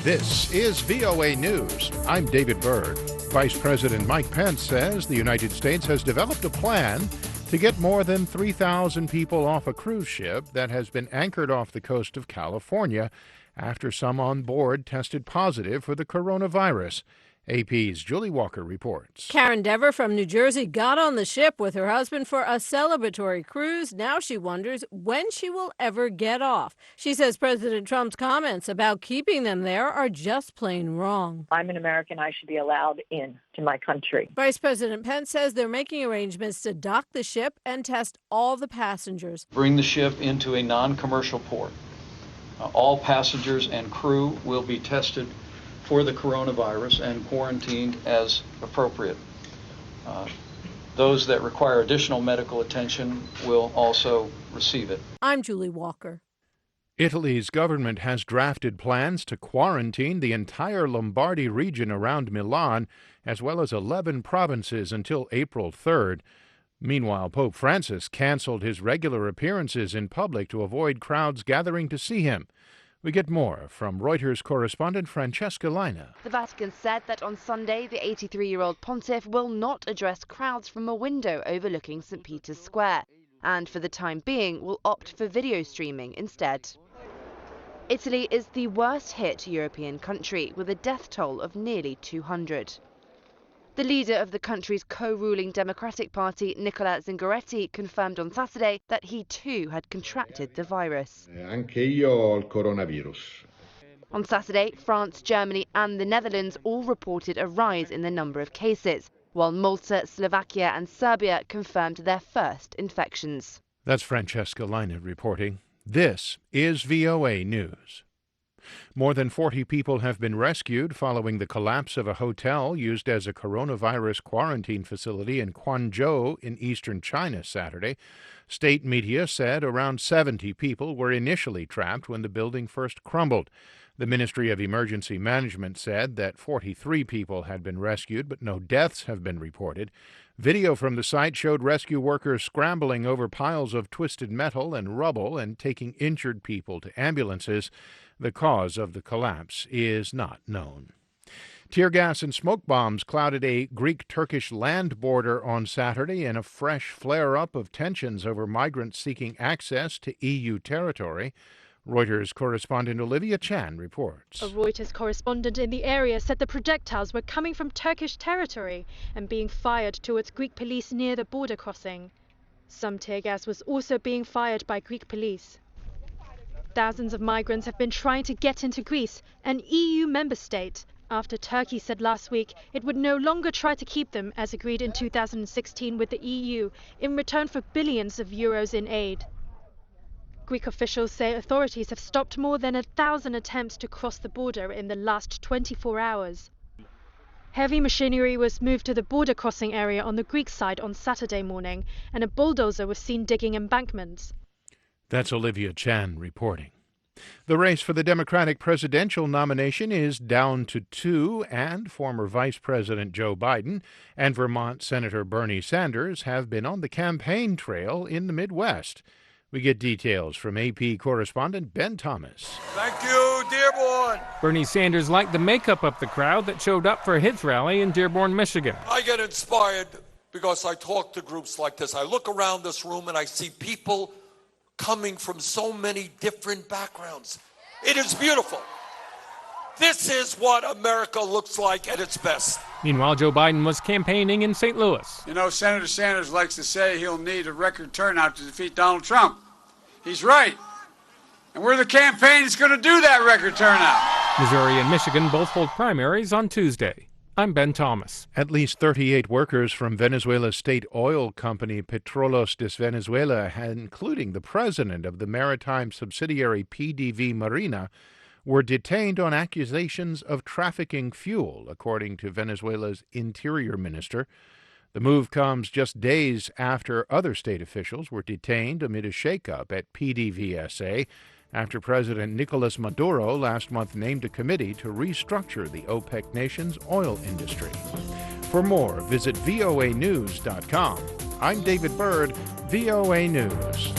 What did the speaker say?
This is VOA News. I'm David Byrd. Vice President Mike Pence says the United States has developed a plan to get more than 3,000 people off a cruise ship that has been anchored off the coast of California after some on board tested positive for the coronavirus. AP's Julie Walker reports. Karen Dever from New Jersey got on the ship with her husband for a celebratory cruise. Now she wonders when she will ever get off. She says President Trump's comments about keeping them there are just plain wrong. I'm an American. I should be allowed in to my country. Vice President Pence says they're making arrangements to dock the ship and test all the passengers. Bring the ship into a non-commercial port. All passengers and crew will be tested for the coronavirus and quarantined as appropriate. Those that require additional medical attention will also receive it. I'm Julie Walker. Italy's government has drafted plans to quarantine the entire Lombardy region around Milan, as well as 11 provinces until April 3rd. Meanwhile, Pope Francis canceled his regular appearances in public to avoid crowds gathering to see him. We get more from Reuters correspondent Francesca Leina. The Vatican said that on Sunday, the 83-year-old pontiff will not address crowds from a window overlooking St. Peter's Square, and for the time being will opt for video streaming instead. Italy is the worst-hit European country, with a death toll of nearly 200. The leader of the country's co-ruling Democratic Party, Nicola Zingaretti, confirmed on Saturday that he too had contracted the virus. Anche io ho il coronavirus. On Saturday, France, Germany and the Netherlands all reported a rise in the number of cases, while Malta, Slovakia and Serbia confirmed their first infections. That's Francesca Leina reporting. This is VOA News. More than 40 people have been rescued following the collapse of a hotel used as a coronavirus quarantine facility in Guangzhou in eastern China Saturday. State media said around 70 people were initially trapped when the building first crumbled. The Ministry of Emergency Management said that 43 people had been rescued, but no deaths have been reported. Video from the site showed rescue workers scrambling over piles of twisted metal and rubble and taking injured people to ambulances. The cause of the collapse is not known. Tear gas and smoke bombs clouded a Greek-Turkish land border on Saturday in a fresh flare-up of tensions over migrants seeking access to EU territory. Reuters correspondent Olivia Chan reports. A Reuters correspondent in the area said the projectiles were coming from Turkish territory and being fired towards Greek police near the border crossing. Some tear gas was also being fired by Greek police. Thousands of migrants have been trying to get into Greece, an EU member state, after Turkey said last week it would no longer try to keep them as agreed in 2016 with the EU in return for billions of euros in aid. Greek officials say authorities have stopped more than 1,000 attempts to cross the border in the last 24 hours. Heavy machinery was moved to the border crossing area on the Greek side on Saturday morning, and a bulldozer was seen digging embankments. That's Olivia Chan reporting. The race for the Democratic presidential nomination is down to two, and former Vice President Joe Biden and Vermont Senator Bernie Sanders have been on the campaign trail in the Midwest. We get details from AP correspondent Ben Thomas. Thank you, Dearborn. Bernie Sanders liked the makeup of the crowd that showed up for his rally in Dearborn, Michigan. I get inspired because I talk to groups like this. I look around this room and I see people coming from so many different backgrounds. It is beautiful. This is what America looks like at its best. Meanwhile, Joe Biden was campaigning in St. Louis. You know, Senator Sanders likes to say he'll need a record turnout to defeat Donald Trump. He's right. And we're the campaign that's going to do that record turnout. Missouri and Michigan both hold primaries on Tuesday. I'm Ben Thomas. At least 38 workers from Venezuela's state oil company Petróleos de Venezuela, including the president of the maritime subsidiary PDV Marina, were detained on accusations of trafficking fuel, according to Venezuela's interior minister. The move comes just days after other state officials were detained amid a shakeup at PDVSA after President Nicolas Maduro last month named a committee to restructure the OPEC nation's oil industry. For more, visit voanews.com. I'm David Byrd, VOA News.